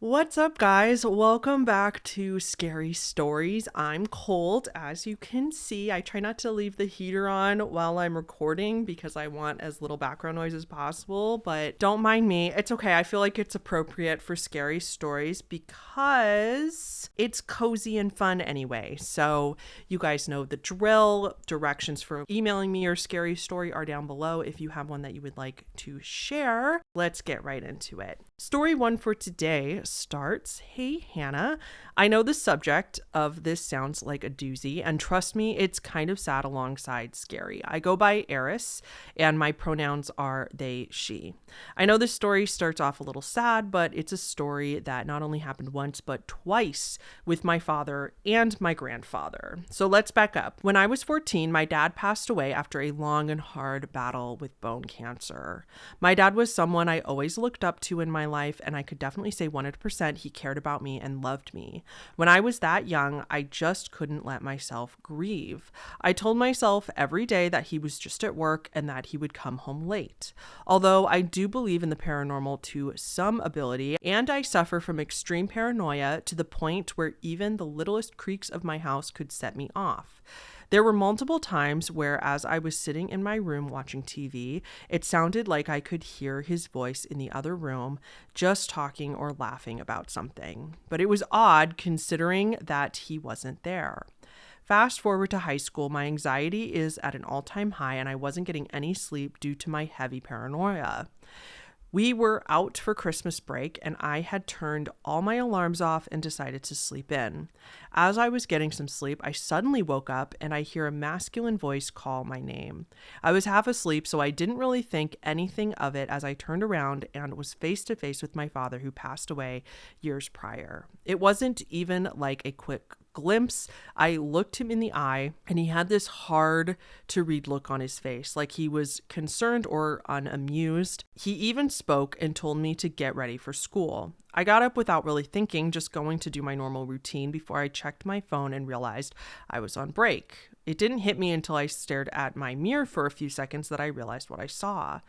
What's up, guys? Welcome back to Scary Stories. I'm cold, as you can see. I try not to leave the heater on while I'm recording because I want as little background noise as possible, but don't mind me. It's okay. I feel like it's appropriate for scary stories because it's cozy and fun anyway. So you guys know the drill. Directions for emailing me your scary story are down below if you have one that you would like to share. Let's get right into it. Story one for today starts, "Hey Hannah, I know the subject of this sounds like a doozy, and trust me, it's kind of sad alongside scary. I go by Eris, and my pronouns are they, she. I know this story starts off a little sad, but it's a story that not only happened once, but twice with my father and my grandfather. So let's back up. When I was 14, my dad passed away after a long and hard battle with bone cancer. My dad was someone I always looked up to in my life, and I could definitely say 100% he cared about me and loved me. When I was that young, I just couldn't let myself grieve. I told myself every day that he was just at work and that he would come home late. Although I do believe in the paranormal to some ability, and I suffer from extreme paranoia to the point where even the littlest creaks of my house could set me off. There were multiple times where, as I was sitting in my room watching TV, it sounded like I could hear his voice in the other room, just talking or laughing about something. But it was odd considering that he wasn't there. Fast forward to high school, my anxiety is at an all-time high and I wasn't getting any sleep due to my heavy paranoia. We were out for Christmas break and I had turned all my alarms off and decided to sleep in. As I was getting some sleep, I suddenly woke up and I hear a masculine voice call my name. I was half asleep, so I didn't really think anything of it as I turned around and was face to face with my father who passed away years prior. It wasn't even like a quick glimpse. I looked him in the eye and he had this hard to read look on his face, like he was concerned or unamused. He even spoke and told me to get ready for school. I got up without really thinking, just going to do my normal routine before I checked my phone and realized I was on break. It didn't hit me until I stared at my mirror for a few seconds that I realized what I saw.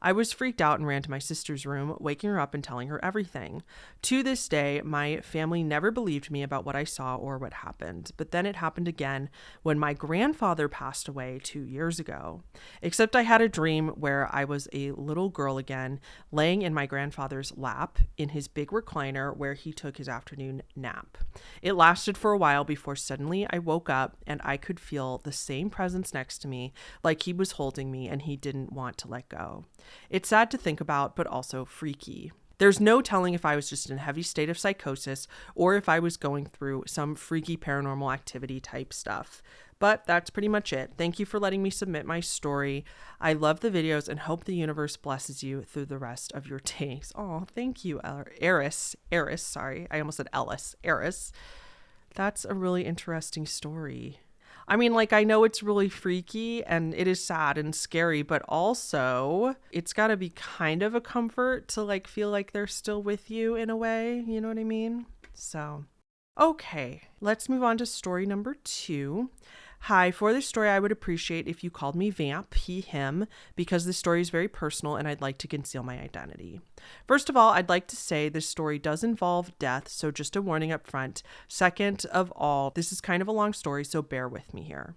I was freaked out and ran to my sister's room, waking her up and telling her everything. To this day, my family never believed me about what I saw or what happened. But then it happened again when my grandfather passed away 2 years ago. Except I had a dream where I was a little girl again, laying in my grandfather's lap in his big recliner where he took his afternoon nap. It lasted for a while before suddenly I woke up and I could feel the same presence next to me, like he was holding me and he didn't want to let go. It's sad to think about, but also freaky. There's no telling if I was just in a heavy state of psychosis or if I was going through some freaky paranormal activity type stuff. But that's pretty much it. Thank you for letting me submit my story. I love the videos and hope the universe blesses you through the rest of your days. Oh, thank you, Eris. Sorry. I almost said Ellis. Eris. That's a really interesting story. I mean, like, I know it's really freaky and it is sad and scary, but also it's got to be kind of a comfort to like feel like they're still with you in a way. You know what I mean? So, okay, let's move on to story number 2. Hi, for this story, I would appreciate if you called me Vamp, he, him, because this story is very personal and I'd like to conceal my identity. First of all, I'd like to say this story does involve death, so just a warning up front. Second of all, this is kind of a long story, so bear with me here.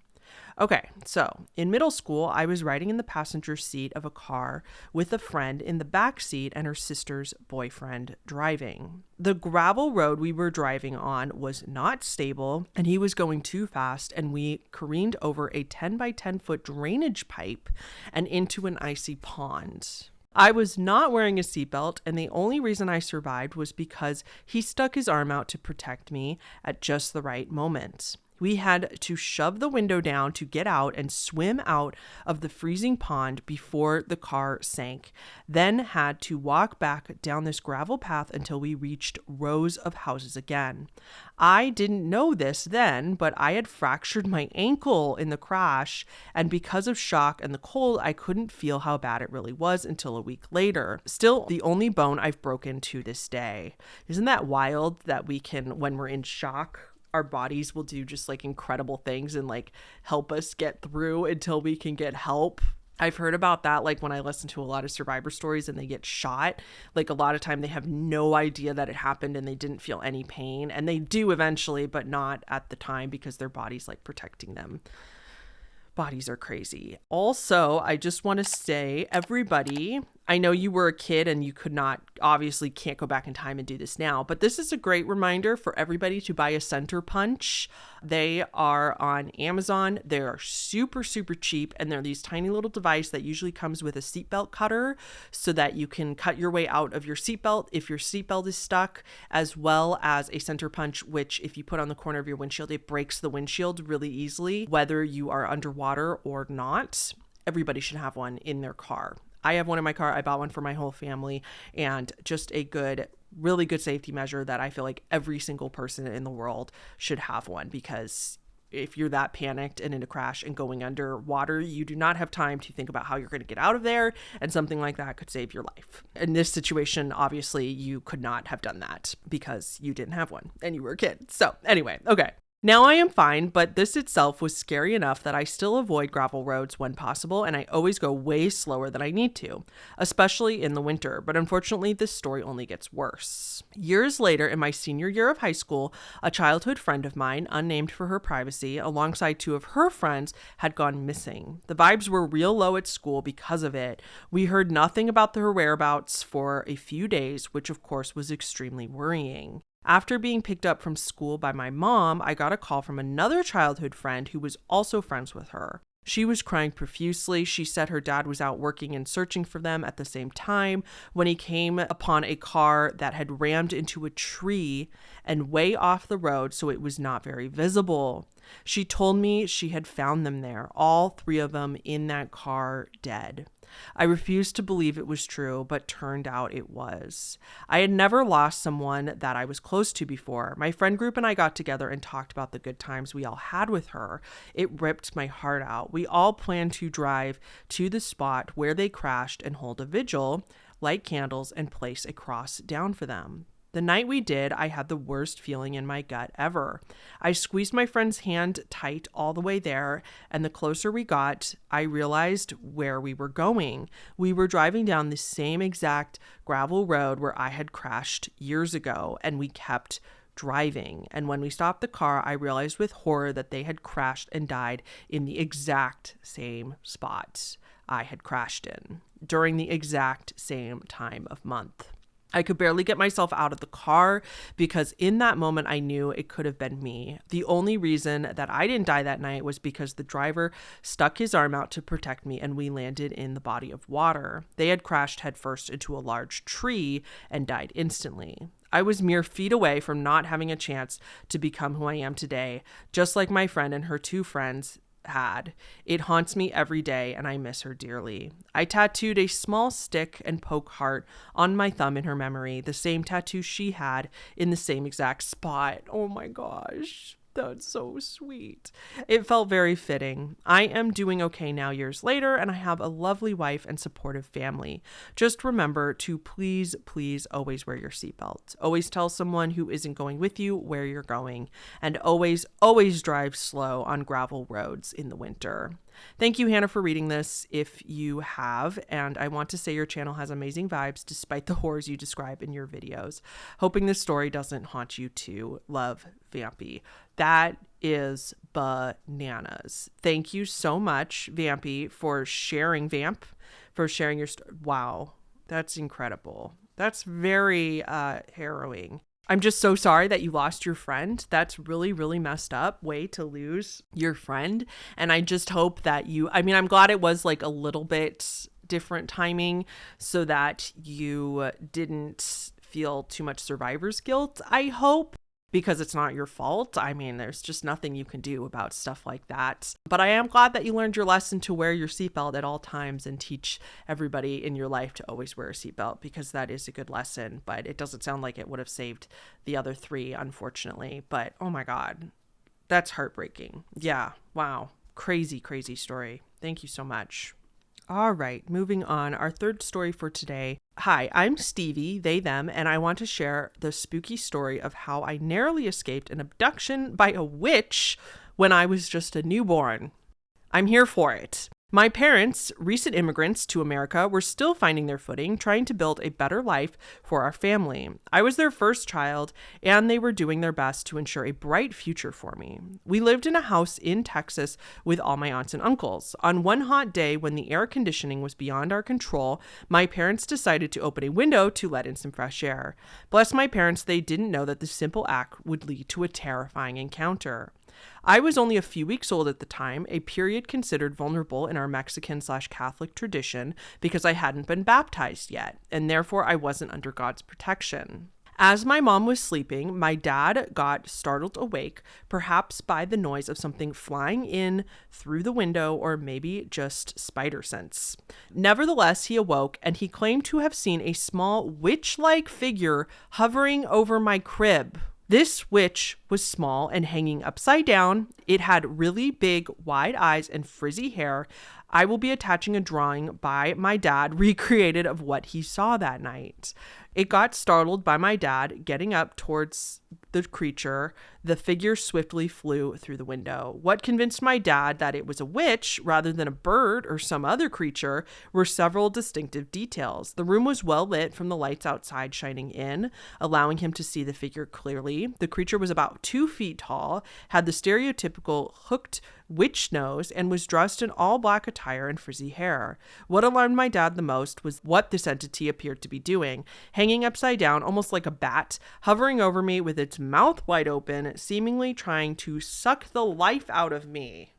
Okay, so in middle school, I was riding in the passenger seat of a car with a friend in the back seat and her sister's boyfriend driving. The gravel road we were driving on was not stable and he was going too fast, and we careened over a 10 by 10 foot drainage pipe and into an icy pond. I was not wearing a seatbelt, and the only reason I survived was because he stuck his arm out to protect me at just the right moment. We had to shove the window down to get out and swim out of the freezing pond before the car sank, then had to walk back down this gravel path until we reached rows of houses again. I didn't know this then, but I had fractured my ankle in the crash, and because of shock and the cold, I couldn't feel how bad it really was until a week later. Still, the only bone I've broken to this day. Isn't that wild that we can, when we're in shock, our bodies will do just like incredible things and like help us get through until we can get help I've heard about that, like when I listen to a lot of survivor stories and they get shot, like a lot of time they have no idea that it happened and they didn't feel any pain. And they do eventually, but not at the time because their body's like protecting them. Bodies are crazy. Also, I just want to say, everybody, I know you were a kid and you could not, obviously can't go back in time and do this now, but this is a great reminder for everybody to buy a center punch. They are on Amazon. They are super, super cheap. And they're these tiny little device that usually comes with a seatbelt cutter so that you can cut your way out of your seatbelt if your seatbelt is stuck, as well as a center punch, which if you put on the corner of your windshield, it breaks the windshield really easily, whether you are underwater or not. Everybody should have one in their car. I have one in my car. I bought one for my whole family, and just a good, really good safety measure that I feel like every single person in the world should have one, because if you're that panicked and in a crash and going underwater, you do not have time to think about how you're going to get out of there, and something like that could save your life. In this situation, obviously, you could not have done that because you didn't have one and you were a kid. So anyway, okay. Now I am fine, but this itself was scary enough that I still avoid gravel roads when possible, and I always go way slower than I need to, especially in the winter. But unfortunately, this story only gets worse. Years later, in my senior year of high school, a childhood friend of mine, unnamed for her privacy, alongside two of her friends, had gone missing. The vibes were real low at school because of it. We heard nothing about their whereabouts for a few days, which of course was extremely worrying. After being picked up from school by my mom, I got a call from another childhood friend who was also friends with her. She was crying profusely. She said her dad was out working and searching for them at the same time when he came upon a car that had rammed into a tree and way off the road, so it was not very visible. She told me she had found them there, all three of them in that car, dead. I refused to believe it was true, but turned out it was. I had never lost someone that I was close to before. My friend group and I got together and talked about the good times we all had with her. It ripped my heart out. We all planned to drive to the spot where they crashed and hold a vigil, light candles, and place a cross down for them. The night we did, I had the worst feeling in my gut ever. I squeezed my friend's hand tight all the way there, and the closer we got, I realized where we were going. We were driving down the same exact gravel road where I had crashed years ago, and we kept driving. And when we stopped the car, I realized with horror that they had crashed and died in the exact same spot I had crashed in during the exact same time of month. I could barely get myself out of the car because in that moment I knew it could have been me. The only reason that I didn't die that night was because the driver stuck his arm out to protect me and we landed in the body of water. They had crashed headfirst into a large tree and died instantly. I was mere feet away from not having a chance to become who I am today, just like my friend and her two friends had. It haunts me every day and I miss her dearly. I tattooed a small stick and poke heart on my thumb in her memory, the same tattoo she had in the same exact spot. Oh my gosh. That's so sweet. It felt very fitting. I am doing okay now years later, and I have a lovely wife and supportive family. Just remember to please, please always wear your seatbelt. Always tell someone who isn't going with you where you're going. And always, always drive slow on gravel roads in the winter. Thank you, Hannah, for reading this if you have, and I want to say your channel has amazing vibes despite the horrors you describe in your videos. Hoping this story doesn't haunt you too. Love, Vampy. That is bananas. Thank you so much, Vampy, for sharing, for sharing your story. Wow, that's incredible. That's very harrowing. I'm just so sorry that you lost your friend. That's really, really messed up way to lose your friend. And I just hope that I'm glad it was like a little bit different timing so that you didn't feel too much survivor's guilt, I hope. Because it's not your fault. I mean, there's just nothing you can do about stuff like that. But I am glad that you learned your lesson to wear your seatbelt at all times and teach everybody in your life to always wear a seatbelt, because that is a good lesson. But it doesn't sound like it would have saved the other three, unfortunately. But oh my God, that's heartbreaking. Yeah. Wow. Crazy, crazy story. Thank you so much. All right, moving on. Our third story for today. Hi, I'm Stevie, they, them, and I want to share the spooky story of how I narrowly escaped an abduction by a witch when I was just a newborn. I'm here for it. My parents, recent immigrants to America, were still finding their footing, trying to build a better life for our family. I was their first child, and they were doing their best to ensure a bright future for me. We lived in a house in Texas with all my aunts and uncles. On one hot day when the air conditioning was beyond our control, my parents decided to open a window to let in some fresh air. Bless my parents, they didn't know that this simple act would lead to a terrifying encounter. I was only a few weeks old at the time, a period considered vulnerable in our Mexican/Catholic tradition because I hadn't been baptized yet, and therefore I wasn't under God's protection. As my mom was sleeping, my dad got startled awake, perhaps by the noise of something flying in through the window or maybe just spider sense. Nevertheless, he awoke and he claimed to have seen a small witch-like figure hovering over my crib. This witch was small and hanging upside down. It had really big, wide eyes and frizzy hair. I will be attaching a drawing by my dad recreated of what he saw that night. It got startled by my dad getting up towards the creature. The figure swiftly flew through the window. What convinced my dad that it was a witch rather than a bird or some other creature were several distinctive details. The room was well lit from the lights outside shining in, allowing him to see the figure clearly. The creature was about 2 feet tall, had the stereotypical hooked witch nose, and was dressed in all black attire and frizzy hair. What alarmed my dad the most was what this entity appeared to be doing, hanging upside down almost like a bat, hovering over me with its mouth wide open, seemingly trying to suck the life out of me.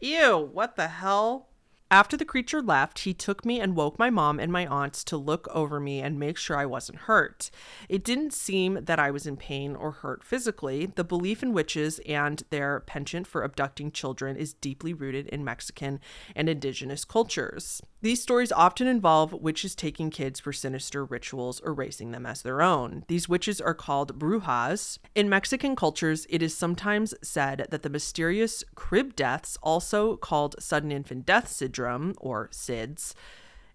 Ew, what the hell? After the creature left, he took me and woke my mom and my aunts to look over me and make sure I wasn't hurt. It didn't seem that I was in pain or hurt physically. The belief in witches and their penchant for abducting children is deeply rooted in Mexican and indigenous cultures. These stories often involve witches taking kids for sinister rituals or raising them as their own. These witches are called brujas. In Mexican cultures, it is sometimes said that the mysterious crib deaths, also called sudden infant death syndrome, or SIDS,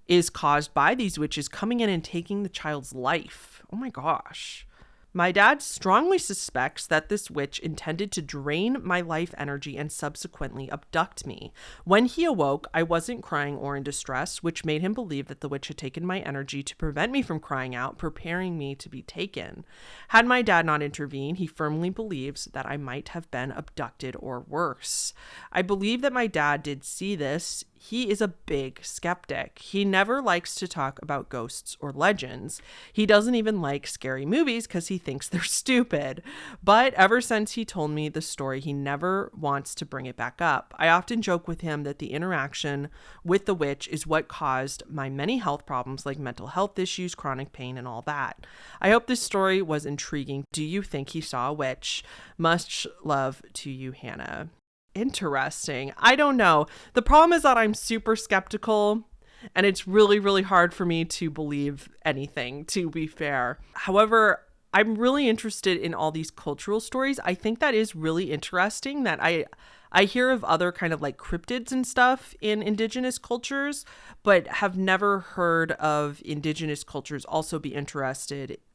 is caused by these witches coming in and taking the child's life. Oh my gosh. My dad strongly suspects that this witch intended to drain my life energy and subsequently abduct me. When he awoke, I wasn't crying or in distress, which made him believe that the witch had taken my energy to prevent me from crying out, preparing me to be taken. Had my dad not intervened, he firmly believes that I might have been abducted or worse. I believe that my dad did see this. He is a big skeptic. He never likes to talk about ghosts or legends. He doesn't even like scary movies because he thinks they're stupid. But ever since he told me the story, he never wants to bring it back up. I often joke with him that the interaction with the witch is what caused my many health problems like mental health issues, chronic pain, and all that. I hope this story was intriguing. Do you think he saw a witch? Much love to you, Hannah. Interesting. I don't know. The problem is that I'm super skeptical and it's really, really hard for me to believe anything, to be fair. However, I'm really interested in all these cultural stories. I think that is really interesting that I hear of other kind of like cryptids and stuff in indigenous cultures, but have never heard of indigenous cultures also be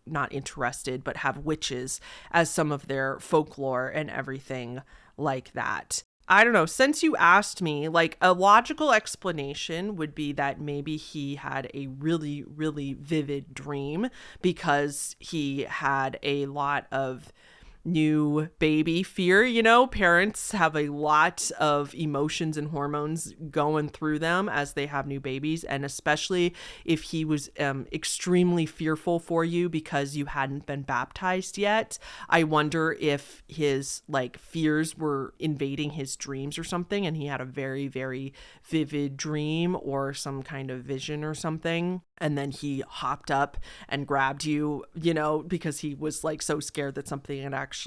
not interested, but have witches as some of their folklore and everything like that. I don't know, since you asked me, like a logical explanation would be that maybe he had a really, really vivid dream because he had a lot of new baby fear. You know, parents have a lot of emotions and hormones going through them as they have new babies, and especially if he was extremely fearful for you because you hadn't been baptized yet. I wonder if his like fears were invading his dreams or something, and he had a very, very vivid dream or some kind of vision or something, and then he hopped up and grabbed you, you know, because he was like so scared that something had actually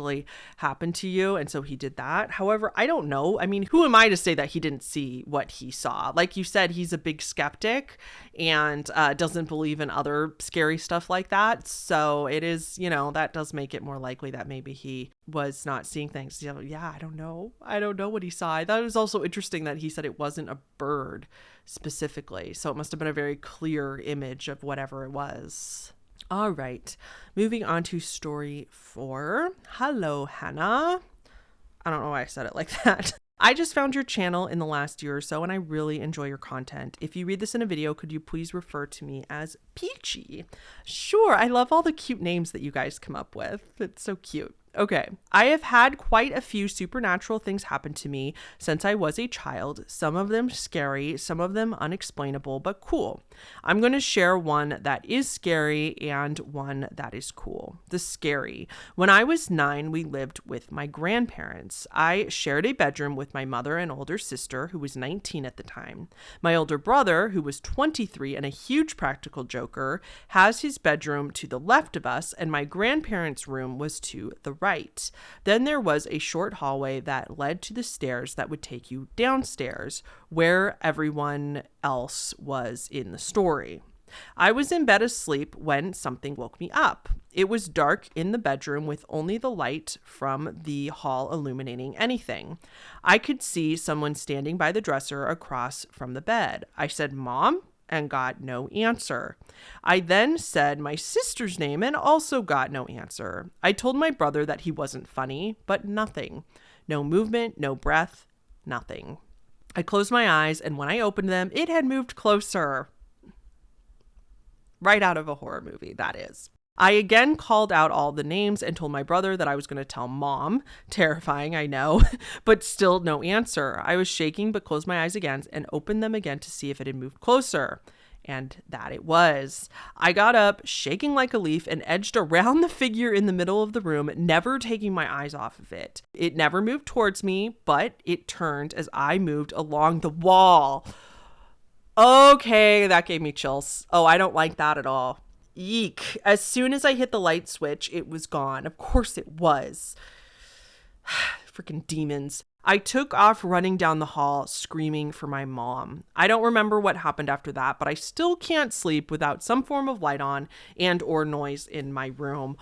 happened to you, and so he did that. However, I don't know. I mean, who am I to say that he didn't see what he saw? Like you said, he's a big skeptic and doesn't believe in other scary stuff like that. So it is, you know, that does make it more likely that maybe he was not seeing things. You know, yeah, I don't know. I don't know what he saw. I thought it was also interesting that he said it wasn't a bird specifically. So it must have been a very clear image of whatever it was. All right, moving on to story 4. Hello, Hannah. I don't know why I said it like that. I just found your channel in the last year or so, and I really enjoy your content. If you read this in a video, could you please refer to me as Peachy? Sure, I love all the cute names that you guys come up with. It's so cute. Okay, I have had quite a few supernatural things happen to me since I was a child. Some of them scary, some of them unexplainable, but cool. I'm going to share one that is scary and one that is cool. The scary. When I was 9, we lived with my grandparents. I shared a bedroom with my mother and older sister, who was 19 at the time. My older brother, who was 23 and a huge practical joker, has his bedroom to the left of us, and my grandparents' room was to the right. Then there was a short hallway that led to the stairs that would take you downstairs, where everyone else was in the story. I was in bed asleep when something woke me up. It was dark in the bedroom with only the light from the hall illuminating anything. I could see someone standing by the dresser across from the bed. I said, "Mom?" and got no answer. I then said my sister's name and also got no answer. I told my brother that he wasn't funny, but nothing. No movement, no breath, nothing. I closed my eyes, and when I opened them, it had moved closer. Right out of a horror movie, that is. I again called out all the names and told my brother that I was going to tell Mom. Terrifying, I know, but still no answer. I was shaking but closed my eyes again and opened them again to see if it had moved closer. And that it was. I got up, shaking like a leaf, and edged around the figure in the middle of the room, never taking my eyes off of it. It never moved towards me, but it turned as I moved along the wall. Okay, that gave me chills. Oh, I don't like that at all. Yeek. As soon as I hit the light switch, it was gone. Of course it was. Freaking demons. I took off running down the hall, screaming for my mom. I don't remember what happened after that, but I still can't sleep without some form of light on and or noise in my room.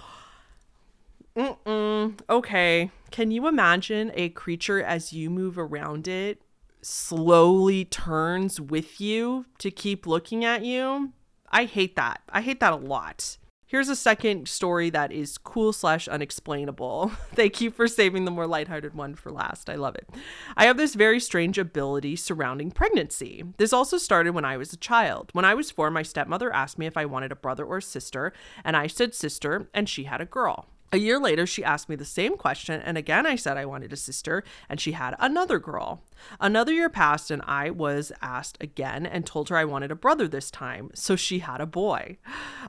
Okay. Can you imagine a creature as you move around it slowly turns with you to keep looking at you? I hate that. I hate that a lot. Here's a second story that is cool/unexplainable. Thank you for saving the more lighthearted one for last. I love it. I have this very strange ability surrounding pregnancy. This also started when I was a child. When I was 4, my stepmother asked me if I wanted a brother or sister, and I said sister, and she had a girl. A year later, she asked me the same question, and again I said I wanted a sister, and she had another girl. Another year passed, and I was asked again and told her I wanted a brother this time, so she had a boy.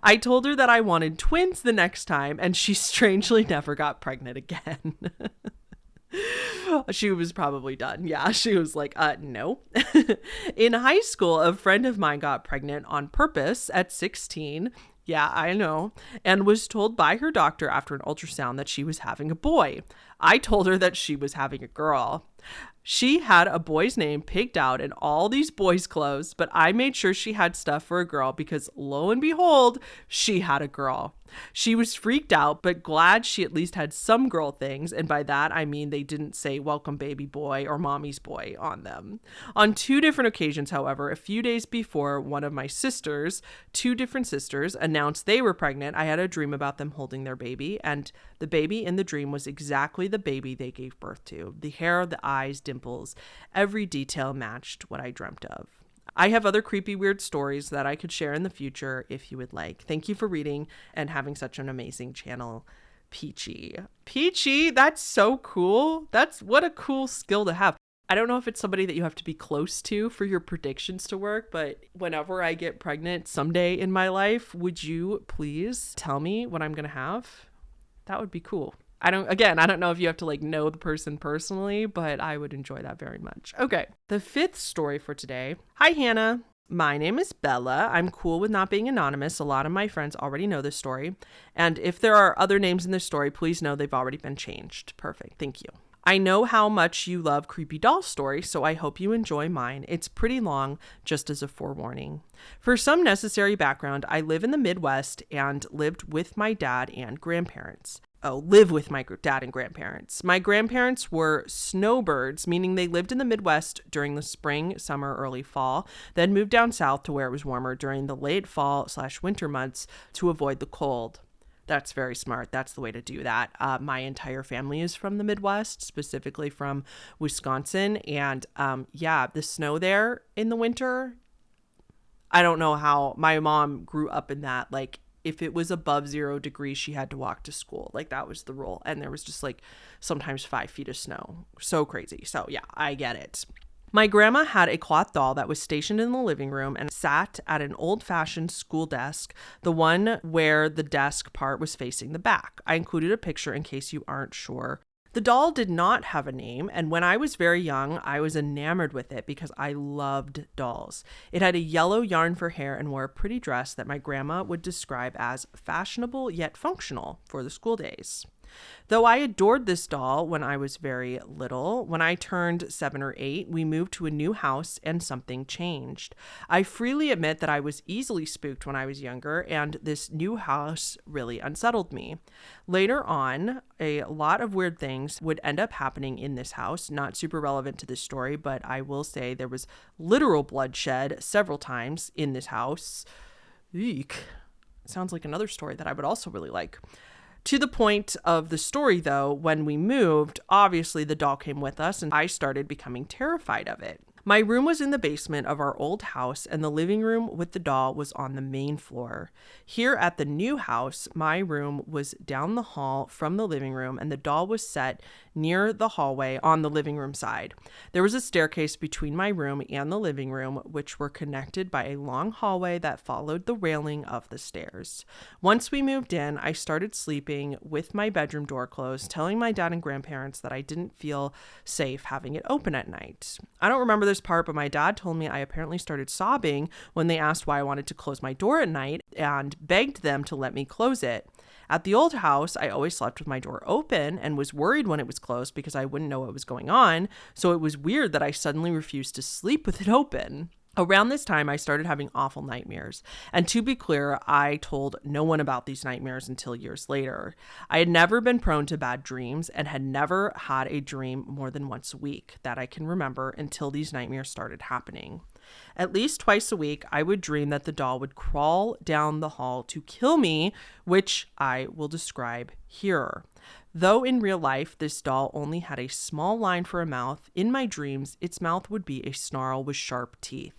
I told her that I wanted twins the next time, and she strangely never got pregnant again. She was probably done. Yeah, she was like, no. In high school, a friend of mine got pregnant on purpose at 16. Yeah, I know. And was told by her doctor after an ultrasound that she was having a boy. I told her that she was having a girl. She had a boy's name picked out in all these boys' clothes, but I made sure she had stuff for a girl because lo and behold, she had a girl. She was freaked out, but glad she at least had some girl things. And by that, I mean they didn't say welcome baby boy or mommy's boy on them. On 2 different occasions, however, a few days before one of my sisters, 2 different sisters, announced they were pregnant, I had a dream about them holding their baby. And the baby in the dream was exactly the baby they gave birth to. The hair, the eyes, dimples, every detail matched what I dreamt of. I have other creepy, weird stories that I could share in the future if you would like. Thank you for reading and having such an amazing channel, Peachy. Peachy, that's so cool. That's what a cool skill to have. I don't know if it's somebody that you have to be close to for your predictions to work, but whenever I get pregnant someday in my life, would you please tell me what I'm going to have? That would be cool. I don't know if you have to know the person personally, but I would enjoy that very much. Okay. The 5th story for today. Hi, Hannah. My name is Bella. I'm cool with not being anonymous. A lot of my friends already know this story. And if there are other names in this story, please know they've already been changed. Perfect. Thank you. I know how much you love creepy doll stories, so I hope you enjoy mine. It's pretty long, just as a forewarning. For some necessary background, I live in the Midwest and lived with my dad and grandparents. Live with my dad and grandparents. My grandparents were snowbirds, meaning they lived in the Midwest during the spring, summer, early fall, then moved down south to where it was warmer during the late fall/winter months to avoid the cold. That's very smart. That's the way to do that. My entire family is from the Midwest, specifically from Wisconsin. And yeah, the snow there in the winter, I don't know how my mom grew up in that. Like, if it was above 0 degrees, she had to walk to school. Like, that was the rule. And there was just like sometimes 5 feet of snow. So crazy. So yeah, I get it. My grandma had a cloth doll that was stationed in the living room and sat at an old-fashioned school desk, the one where the desk part was facing the back. I included a picture in case you aren't sure. The doll did not have a name, and when I was very young, I was enamored with it because I loved dolls. It had a yellow yarn for hair and wore a pretty dress that my grandma would describe as fashionable yet functional for the school days. Though I adored this doll when I was very little, when I turned 7 or 8, we moved to a new house and something changed. I freely admit that I was easily spooked when I was younger, and this new house really unsettled me. Later on, a lot of weird things would end up happening in this house, not super relevant to this story, but I will say there was literal bloodshed several times in this house. Eek. Sounds like another story that I would also really like. To the point of the story, though, when we moved, obviously the doll came with us and I started becoming terrified of it. My room was in the basement of our old house and the living room with the doll was on the main floor. Here at the new house, my room was down the hall from the living room and the doll was set near the hallway on the living room side. There was a staircase between my room and the living room, which were connected by a long hallway that followed the railing of the stairs. Once we moved in, I started sleeping with my bedroom door closed, telling my dad and grandparents that I didn't feel safe having it open at night. I don't remember this part, but my dad told me I apparently started sobbing when they asked why I wanted to close my door at night and begged them to let me close it. At the old house, I always slept with my door open and was worried when it was closed because I wouldn't know what was going on. So it was weird that I suddenly refused to sleep with it open. Around this time, I started having awful nightmares. And to be clear, I told no one about these nightmares until years later. I had never been prone to bad dreams and had never had a dream more than once a week that I can remember until these nightmares started happening. At least twice a week, I would dream that the doll would crawl down the hall to kill me, which I will describe here. Though in real life, this doll only had a small line for a mouth, in my dreams, its mouth would be a snarl with sharp teeth.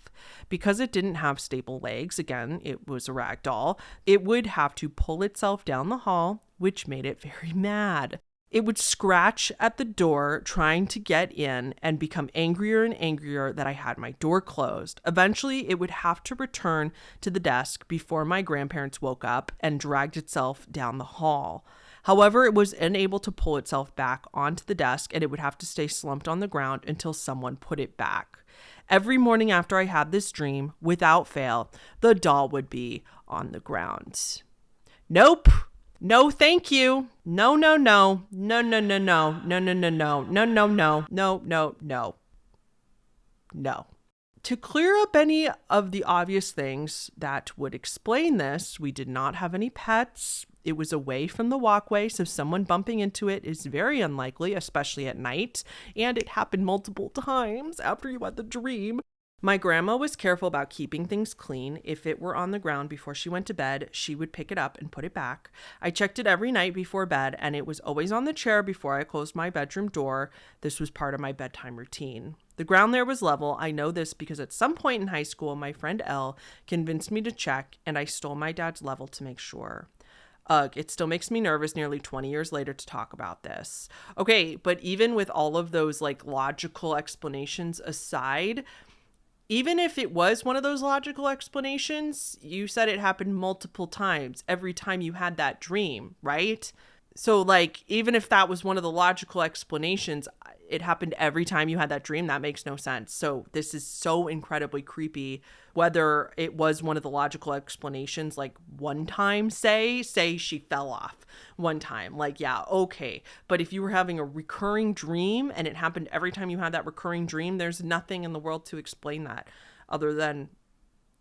Because it didn't have stable legs, again, it was a rag doll, it would have to pull itself down the hall, which made it very mad. It would scratch at the door trying to get in and become angrier and angrier that I had my door closed. Eventually, it would have to return to the desk before my grandparents woke up and dragged itself down the hall. However, it was unable to pull itself back onto the desk and it would have to stay slumped on the ground until someone put it back. Every morning after I had this dream, without fail, the doll would be on the ground. Nope. No, thank you. No, no, no. No, no, no, no. No, no, no, no. No, no, no. No, no, no. No. To clear up any of the obvious things that would explain this, we did not have any pets. It was away from the walkway, so someone bumping into it is very unlikely, especially at night. And it happened multiple times after you had the dream. My grandma was careful about keeping things clean. If it were on the ground before she went to bed, she would pick it up and put it back. I checked it every night before bed, and it was always on the chair before I closed my bedroom door. This was part of my bedtime routine. The ground there was level. I know this because at some point in high school, my friend Elle convinced me to check, and I stole my dad's level to make sure. Ugh, it still makes me nervous nearly 20 years later to talk about this. Okay, but even with all of those like logical explanations aside, even if it was one of those logical explanations, you said it happened multiple times every time you had that dream, right? So like, even if that was one of the logical explanations, it happened every time you had that dream. That makes no sense. So this is so incredibly creepy. Whether it was one of the logical explanations, like one time, say she fell off one time, like, yeah, okay. But if you were having a recurring dream and it happened every time you had that recurring dream, there's nothing in the world to explain that other than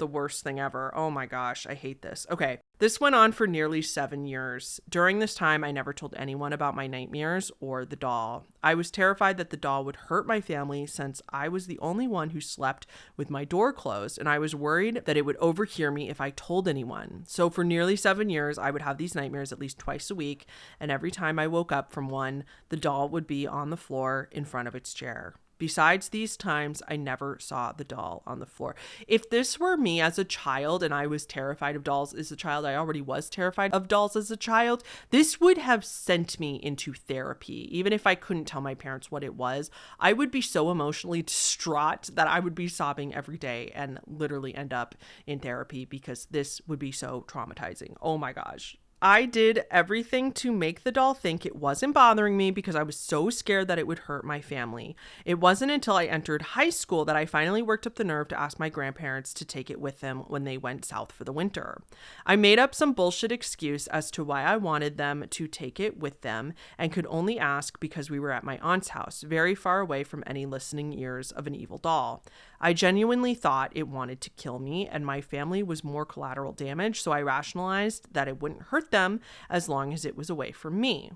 the worst thing ever. Oh my gosh, I hate this. Okay. This went on for nearly 7 years. During this time, I never told anyone about my nightmares or the doll. I was terrified that the doll would hurt my family since I was the only one who slept with my door closed, and I was worried that it would overhear me if I told anyone. So for nearly 7 years, I would have these nightmares at least twice a week, and every time I woke up from one, the doll would be on the floor in front of its chair. Besides these times, I never saw the doll on the floor. If this were me as a child and I was terrified of dolls as a child, I already was terrified of dolls as a child, this would have sent me into therapy. Even if I couldn't tell my parents what it was, I would be so emotionally distraught that I would be sobbing every day and literally end up in therapy because this would be so traumatizing. Oh my gosh. I did everything to make the doll think it wasn't bothering me because I was so scared that it would hurt my family. It wasn't until I entered high school that I finally worked up the nerve to ask my grandparents to take it with them when they went south for the winter. I made up some bullshit excuse as to why I wanted them to take it with them and could only ask because we were at my aunt's house, very far away from any listening ears of an evil doll. I genuinely thought it wanted to kill me and my family was more collateral damage, so I rationalized that it wouldn't hurt them as long as it was away from me.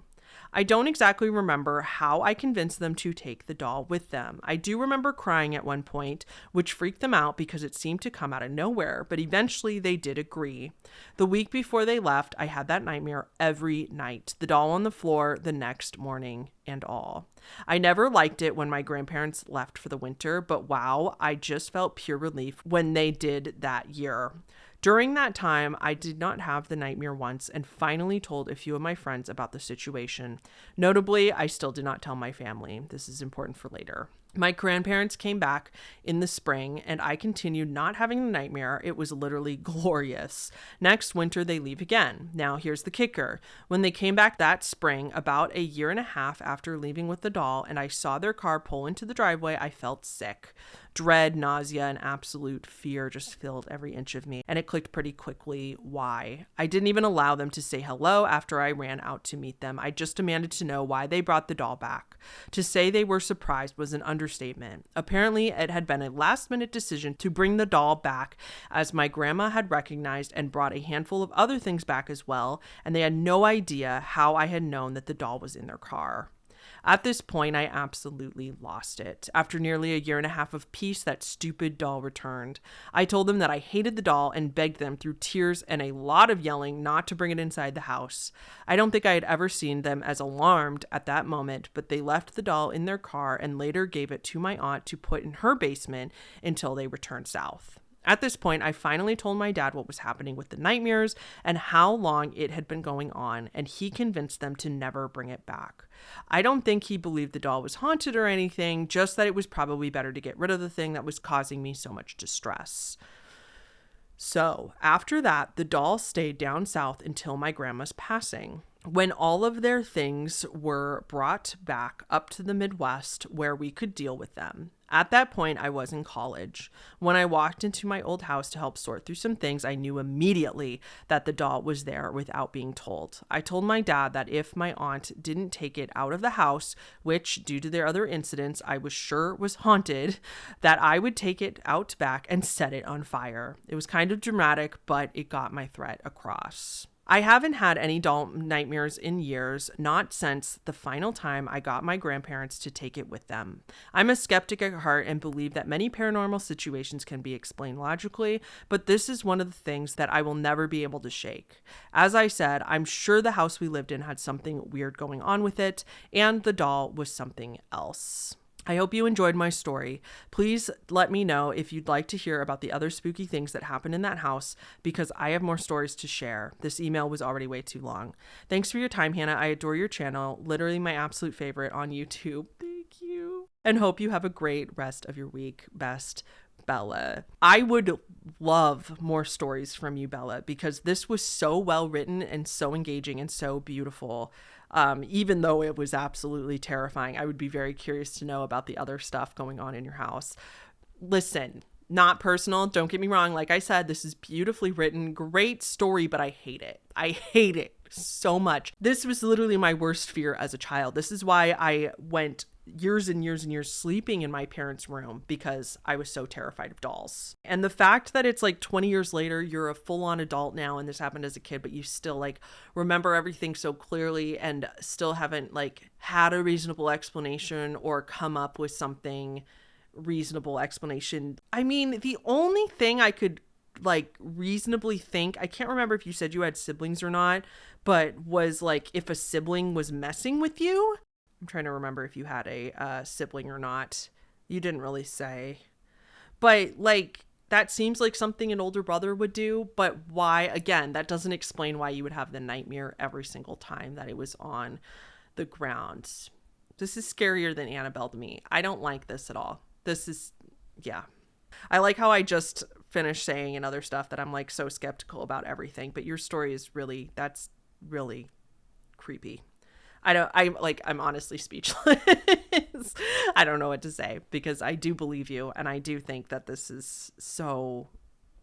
I don't exactly remember how I convinced them to take the doll with them. I do remember crying at one point, which freaked them out because it seemed to come out of nowhere, but eventually they did agree. The week before they left, I had that nightmare every night, the doll on the floor the next morning and all. I never liked it when my grandparents left for the winter, but wow, I just felt pure relief when they did that year. During that time, I did not have the nightmare once and finally told a few of my friends about the situation. Notably, I still did not tell my family. This is important for later. My grandparents came back in the spring and I continued not having the nightmare. It was literally glorious. Next winter, they leave again. Now, here's the kicker. When they came back that spring, about a year and a half after leaving with the doll, and I saw their car pull into the driveway, I felt sick. Dread, nausea, and absolute fear just filled every inch of me, and it clicked pretty quickly why. I didn't even allow them to say hello after I ran out to meet them. I just demanded to know why they brought the doll back. To say they were surprised was an understatement. Apparently, it had been a last-minute decision to bring the doll back, as my grandma had recognized and brought a handful of other things back as well, and they had no idea how I had known that the doll was in their car. At this point, I absolutely lost it. After nearly a year and a half of peace, that stupid doll returned. I told them that I hated the doll and begged them through tears and a lot of yelling not to bring it inside the house. I don't think I had ever seen them as alarmed at that moment, but they left the doll in their car and later gave it to my aunt to put in her basement until they returned south. At this point, I finally told my dad what was happening with the nightmares and how long it had been going on, and he convinced them to never bring it back. I don't think he believed the doll was haunted or anything, just that it was probably better to get rid of the thing that was causing me so much distress. So, after that, the doll stayed down south until my grandma's passing, when all of their things were brought back up to the Midwest where we could deal with them. At that point, I was in college. When I walked into my old house to help sort through some things, I knew immediately that the doll was there without being told. I told my dad that if my aunt didn't take it out of the house, which due to their other incidents I was sure was haunted, that I would take it out back and set it on fire. It was kind of dramatic, but it got my threat across. I haven't had any doll nightmares in years, not since the final time I got my grandparents to take it with them. I'm a skeptic at heart and believe that many paranormal situations can be explained logically, but this is one of the things that I will never be able to shake. As I said, I'm sure the house we lived in had something weird going on with it, and the doll was something else. I hope you enjoyed my story. Please let me know if you'd like to hear about the other spooky things that happened in that house, because I have more stories to share. This email was already way too long. Thanks for your time, Hannah. I adore your channel. Literally my absolute favorite on YouTube. Thank you. And hope you have a great rest of your week. Best, Bella. I would love more stories from you, Bella, because this was so well written and so engaging and so beautiful. Even though it was absolutely terrifying, I would be very curious to know about the other stuff going on in your house. Listen, not personal. Don't get me wrong. Like I said, this is beautifully written, great story, but I hate it. I hate it so much. This was literally my worst fear as a child. This is why I went years and years and years sleeping in my parents' room, because I was so terrified of dolls. And the fact that it's like 20 years later, you're a full-on adult now and this happened as a kid, but you still like remember everything so clearly and still haven't like had a reasonable explanation or come up with something reasonable explanation. I mean, the only thing I could like reasonably think, I can't remember if you said you had siblings or not, but was like if a sibling was messing with you. I'm trying to remember if you had a sibling or not. You didn't really say. But like that seems like something an older brother would do. But why? Again, that doesn't explain why you would have the nightmare every single time that it was on the ground. This is scarier than Annabelle to me. I don't like this at all. This is, yeah. I like how I just finished saying and other stuff that I'm like so skeptical about everything. But your story is really, that's really creepy. I'm honestly speechless. I don't know what to say because I do believe you. And I do think that this is so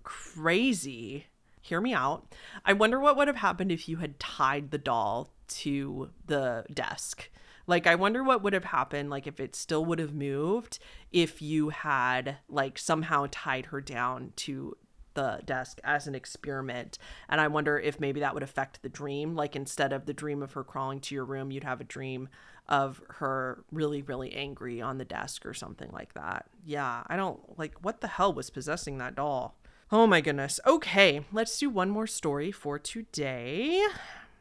crazy. Hear me out. I wonder what would have happened if you had tied the doll to the desk. Like, I wonder what would have happened, like, if it still would have moved if you had, like, somehow tied her down to the desk as an experiment. And I wonder if maybe that would affect the dream. Like, instead of the dream of her crawling to your room, you'd have a dream of her really, really angry on the desk or something like that. Yeah, I don't, like, what the hell was possessing that doll? Oh my goodness. Okay, let's do one more story for today.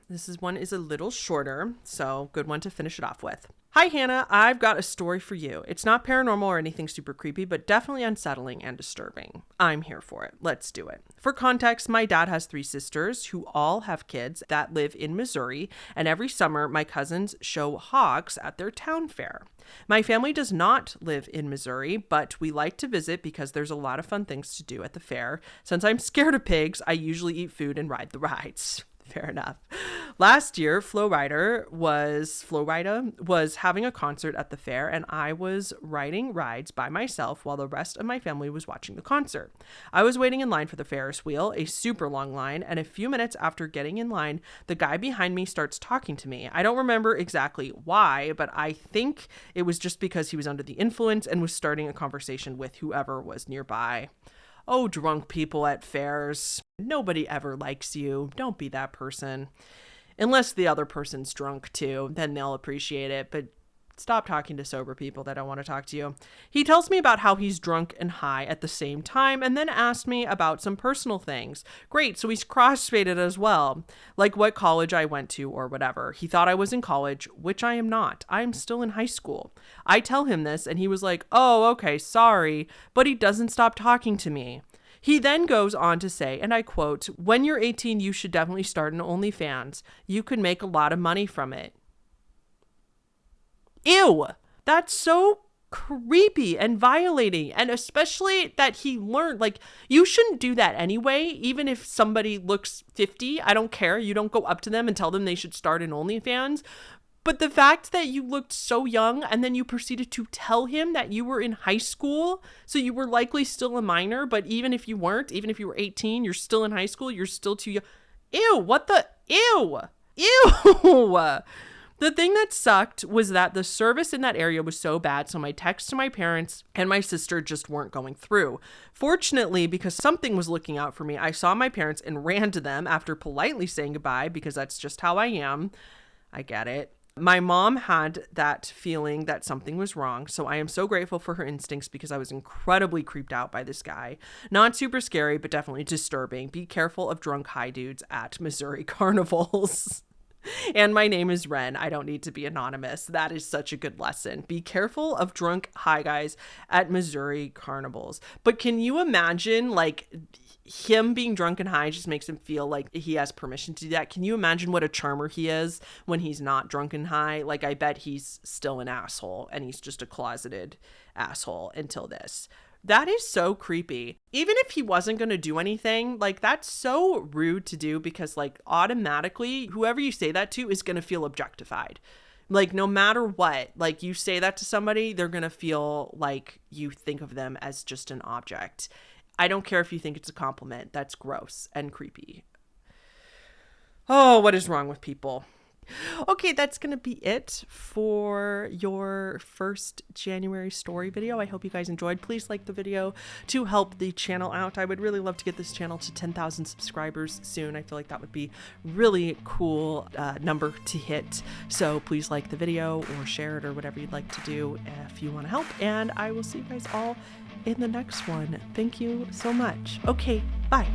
This one is a little shorter, so good one to finish it off with. Hi, Hannah. I've got a story for you. It's not paranormal or anything super creepy, but definitely unsettling and disturbing. I'm here for it. Let's do it. For context, my dad has 3 sisters who all have kids that live in Missouri, and every summer my cousins show hogs at their town fair. My family does not live in Missouri, but we like to visit because there's a lot of fun things to do at the fair. Since I'm scared of pigs, I usually eat food and ride the rides. Fair enough. Last year, Flowrider was having a concert at the fair, and I was riding rides by myself while the rest of my family was watching the concert. I was waiting in line for the Ferris wheel, a super long line, and a few minutes after getting in line, the guy behind me starts talking to me. I don't remember exactly why, but I think it was just because he was under the influence and was starting a conversation with whoever was nearby. Oh, drunk people at fairs. Nobody ever likes you. Don't be that person. Unless the other person's drunk too, then they'll appreciate it. But stop talking to sober people that don't want to talk to you. He tells me about how he's drunk and high at the same time and then asked me about some personal things. Great, so he's cross-faded as well. Like what college I went to or whatever. He thought I was in college, which I am not. I'm still in high school. I tell him this and he was like, oh, okay, sorry. But he doesn't stop talking to me. He then goes on to say, and I quote, when you're 18, you should definitely start an OnlyFans. You could make a lot of money from it. Ew, that's so creepy and violating. And especially that he learned, like, you shouldn't do that anyway. Even if somebody looks 50, I don't care. You don't go up to them and tell them they should start an OnlyFans. But the fact that you looked so young and then you proceeded to tell him that you were in high school, so you were likely still a minor, but even if you weren't, even if you were 18, you're still in high school, you're still too young. Ew, what the? Ew. The thing that sucked was that the service in that area was so bad, so my texts to my parents and my sister just weren't going through. Fortunately, because something was looking out for me, I saw my parents and ran to them after politely saying goodbye, because that's just how I am. I get it. My mom had that feeling that something was wrong, so I am so grateful for her instincts because I was incredibly creeped out by this guy. Not super scary, but definitely disturbing. Be careful of drunk high dudes at Missouri carnivals. And my name is Ren. I don't need to be anonymous. That is such a good lesson. Be careful of drunk high guys at Missouri carnivals. But can you imagine, like, him being drunk and high just makes him feel like he has permission to do that. Can you imagine what a charmer he is when he's not drunk and high? Like, I bet he's still an asshole and he's just a closeted asshole until this. That is so creepy. Even if he wasn't going to do anything, like, that's so rude to do because, like, automatically whoever you say that to is going to feel objectified. Like, no matter what, like, you say that to somebody, they're going to feel like you think of them as just an object. I don't care if you think it's a compliment. That's gross and creepy. Oh, what is wrong with people? Okay, that's going to be it for your first January story video. I hope you guys enjoyed. Please like the video to help the channel out. I would really love to get this channel to 10,000 subscribers soon. I feel like that would be really cool number to hit. So please like the video or share it or whatever you'd like to do if you want to help. And I will see you guys all in the next one. Thank you so much. Okay, bye.